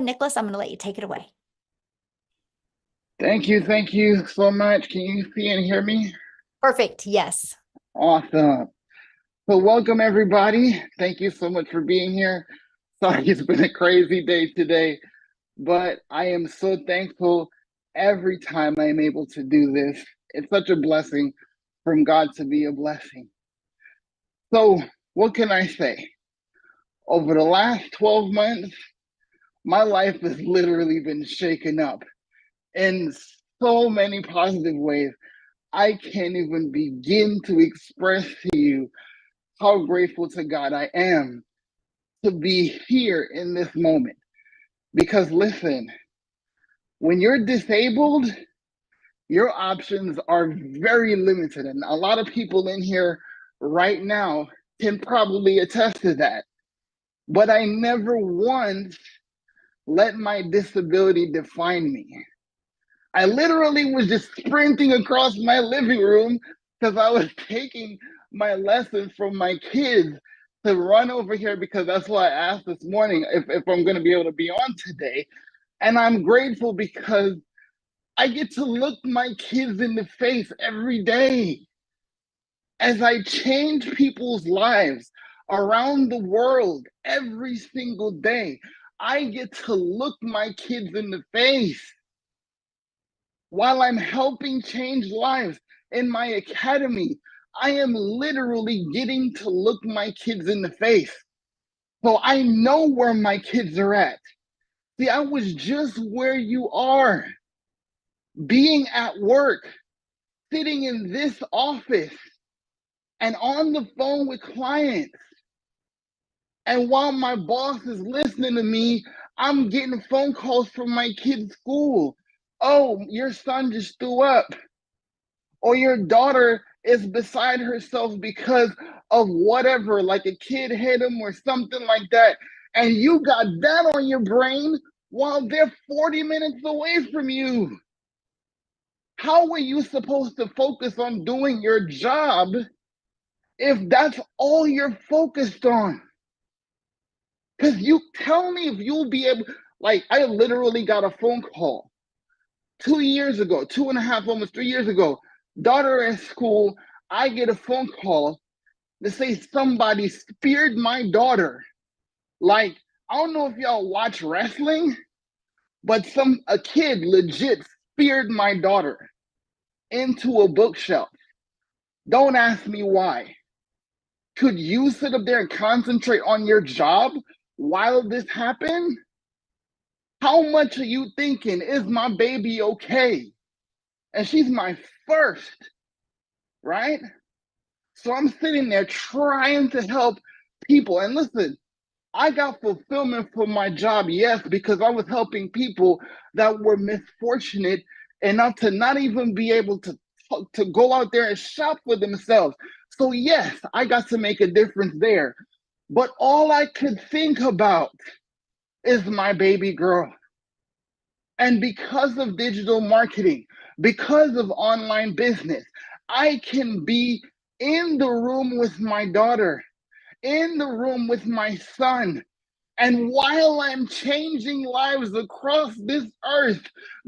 Nicholas, I'm going to let you take it away. Thank you so much. Can you see and hear me? Perfect. Yes. Awesome. So welcome everybody. Thank you so much for being here. Sorry, it's been a crazy day today, but I am so thankful every time I am able to do this. It's such a blessing from God to be a blessing. So what can I say? Over the last 12 months, my life has literally been shaken up in so many positive ways. I can't even begin to express to you how grateful to God I am to be here in this moment. Because listen, when you're disabled, your options are very limited. And a lot of people in here right now can probably attest to that. But I never once let my disability define me. I literally was just sprinting across my living room because I was taking my lessons from my kids to run over here because that's why I asked this morning if I'm going to be able to be on today. And I'm grateful because I get to look my kids in the face every day as I change people's lives around the world every single day. I get to look my kids in the face while I'm helping change lives in my academy. I am literally getting to look my kids in the face. So I know where my kids are at. See, I was just where you are, being at work, sitting in this office and on the phone with clients. And while my boss is listening to me, I'm getting phone calls from my kids' school. Oh, your son just threw up. Or your daughter is beside herself because of whatever, like a kid hit him or something like that, and you got that on your brain while they're 40 minutes away from you. How were you supposed to focus on doing your job if that's all you're focused on? Because you tell me if you'll be able, like, I literally got a phone call 2 years ago, 2.5, almost 3 years ago, daughter at school. I get a phone call to say somebody speared my daughter. Like, I don't know if y'all watch wrestling, but a kid legit speared my daughter into a bookshelf. Don't ask me why. Could you sit up there and concentrate on your job while this happened? How much are you thinking, is my baby okay? And she's my first, right? So I'm sitting there trying to help people. And listen, I got fulfillment from my job, yes, because I was helping people that were misfortunate enough to not even be able to go out there and shop for themselves. So yes, I got to make a difference there. But all I could think about is my baby girl. And because of digital marketing, because of online business, I can be in the room with my daughter, in the room with my son. And while I'm changing lives across this earth,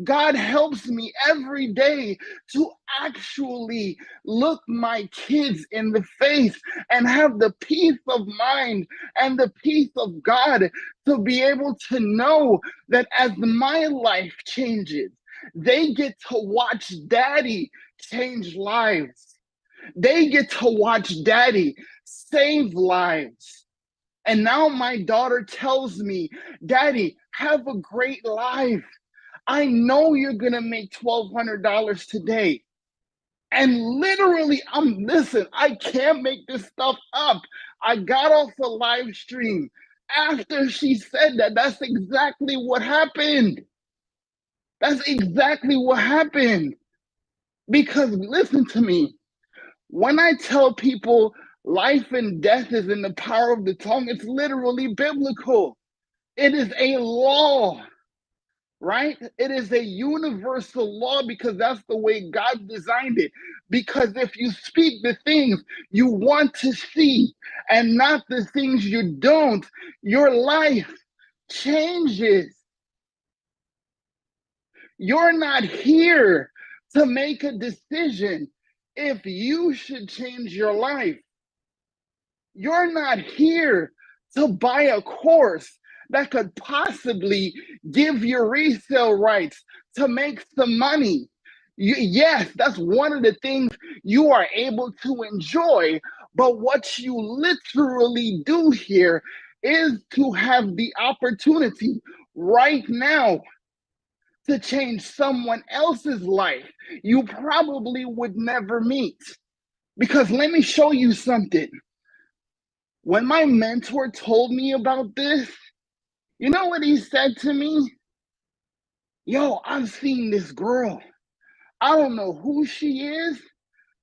God helps me every day to actually look my kids in the face and have the peace of mind and the peace of God to be able to know that as my life changes, they get to watch daddy change lives. They get to watch daddy save lives. And now my daughter tells me, Daddy, have a great life. I know you're going to make $1,200 today. And literally, listen, I can't make this stuff up. I got off a live stream after she said that. That's exactly what happened. That's exactly what happened. Because listen to me, when I tell people life and death is in the power of the tongue, it's literally biblical. It is a law, right? It is a universal law because that's the way God designed it. Because if you speak the things you want to see and not the things you don't, your life changes. You're not here to make a decision if you should change your life. You're not here to buy a course that could possibly give you resale rights to make some money. Yes, that's one of the things you are able to enjoy, but what you literally do here is to have the opportunity right now to change someone else's life you probably would never meet. Because let me show you something. When my mentor told me about this, you know what he said to me? Yo, I've seen this girl. I don't know who she is,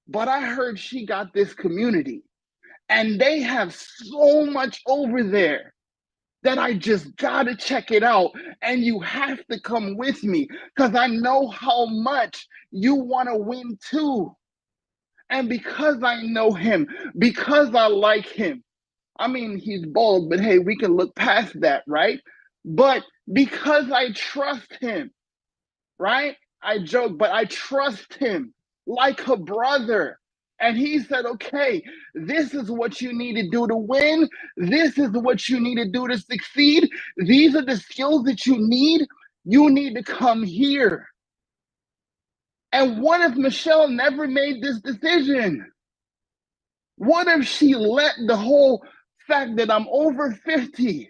but I heard she got this community. And they have so much over there that I just gotta check it out. And you have to come with me because I know how much you wanna win too. And because I know him, because I like him, I mean, he's bald, but hey, we can look past that, right? But because I trust him, right? I joke, but I trust him like a brother. And he said, okay, this is what you need to do to win. This is what you need to do to succeed. These are the skills that you need. You need to come here. And what if Michelle never made this decision? What if she let the whole fact that I'm over 50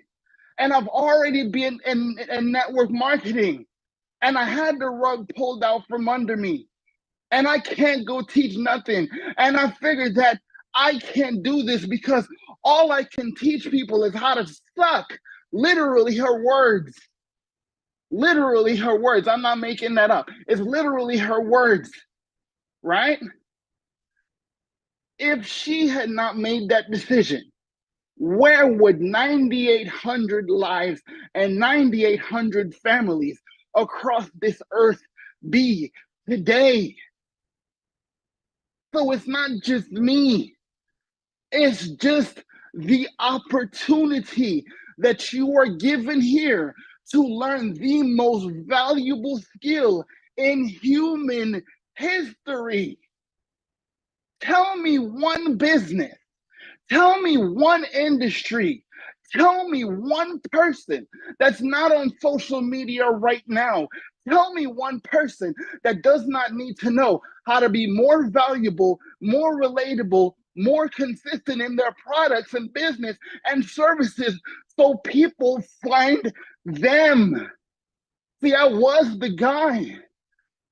and I've already been in network marketing and I had the rug pulled out from under me and I can't go teach nothing. And I figured that I can't do this because all I can teach people is how to suck. Literally her words. Literally her words. I'm not making that up. It's literally her words, right? If she had not made that decision, where would 9,800 lives and 9,800 families across this earth be today? So it's not just me, it's just the opportunity that you are given here to learn the most valuable skill in human history. Tell me one business. Tell me one industry. Tell me one person that's not on social media right now. Tell me one person that does not need to know how to be more valuable, more relatable, more consistent in their products and business and services so people find them. See, I was the guy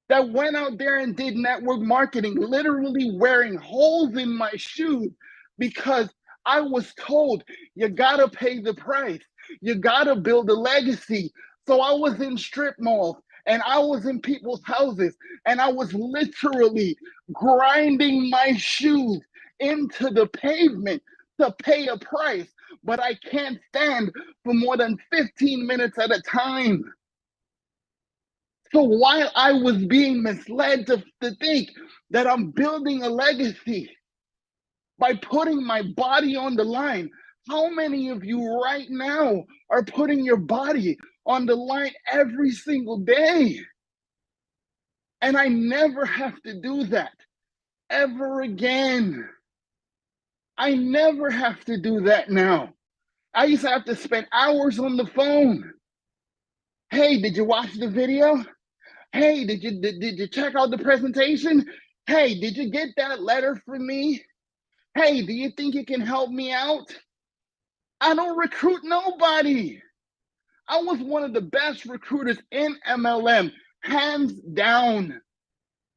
that went out there and did network marketing, literally wearing holes in my shoes because I was told you gotta pay the price, you gotta build a legacy. So I was in strip malls and I was in people's houses and I was literally grinding my shoes into the pavement to pay a price, but I can't stand for more than 15 minutes at a time. So while I was being misled to think that I'm building a legacy by putting my body on the line, how many of you right now are putting your body on the line every single day? And I never have to do that ever again. I never have to do that now. I used to have to spend hours on the phone. Hey, did you watch the video? Hey, did you check out the presentation? Hey, did you get that letter from me? Hey, do you think you can help me out? I don't recruit nobody. I was one of the best recruiters in MLM, hands down.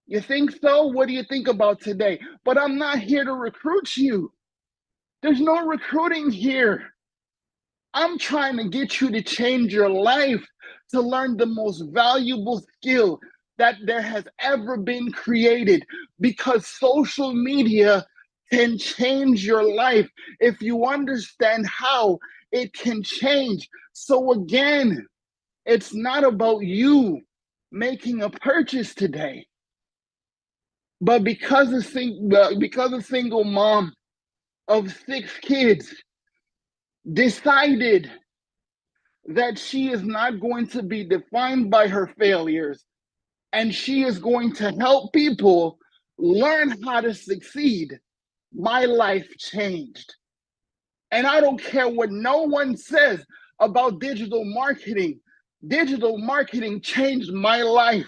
You think so? What do you think about today? But I'm not here to recruit you. There's no recruiting here. I'm trying to get you to change your life, to learn the most valuable skill that there has ever been created, because social media can change your life if you understand how it can change. So again, it's not about you making a purchase today, but because a single mom of 6 kids decided that she is not going to be defined by her failures, and she is going to help people learn how to succeed. My life changed. And I don't care what no one says about digital marketing. Digital marketing changed my life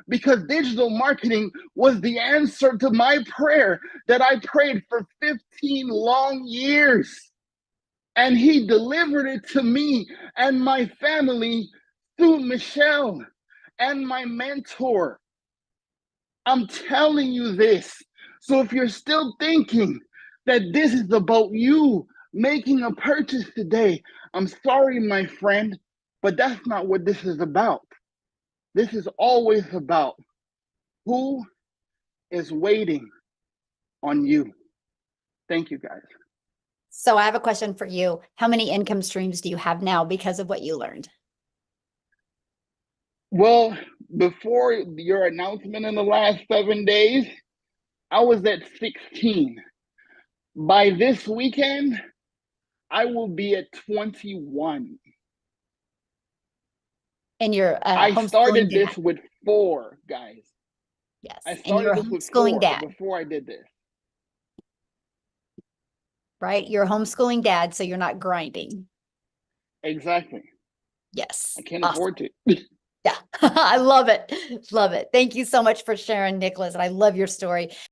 because digital marketing was the answer to my prayer that I prayed for 15 long years. And he delivered it to me and my family through Michelle and my mentor. I'm telling you this. So if you're still thinking that this is about you making a purchase today, I'm sorry, my friend, but that's not what this is about. This is always about who is waiting on you. Thank you, guys. So I have a question for you. How many income streams do you have now because of what you learned? Well, before your announcement in the last 7 days, I was at 16. By this weekend, I will be at 21. And you're I homeschooling started dad. this with 4, guys. Yes. I And you're started a this with homeschooling 4 dad, before I did this. right? You're a homeschooling dad, so you're not grinding. Exactly. Yes. I can't Awesome. afford to. Yeah. I love it. Love it. Thank you so much for sharing, Nicholas. And I love your story.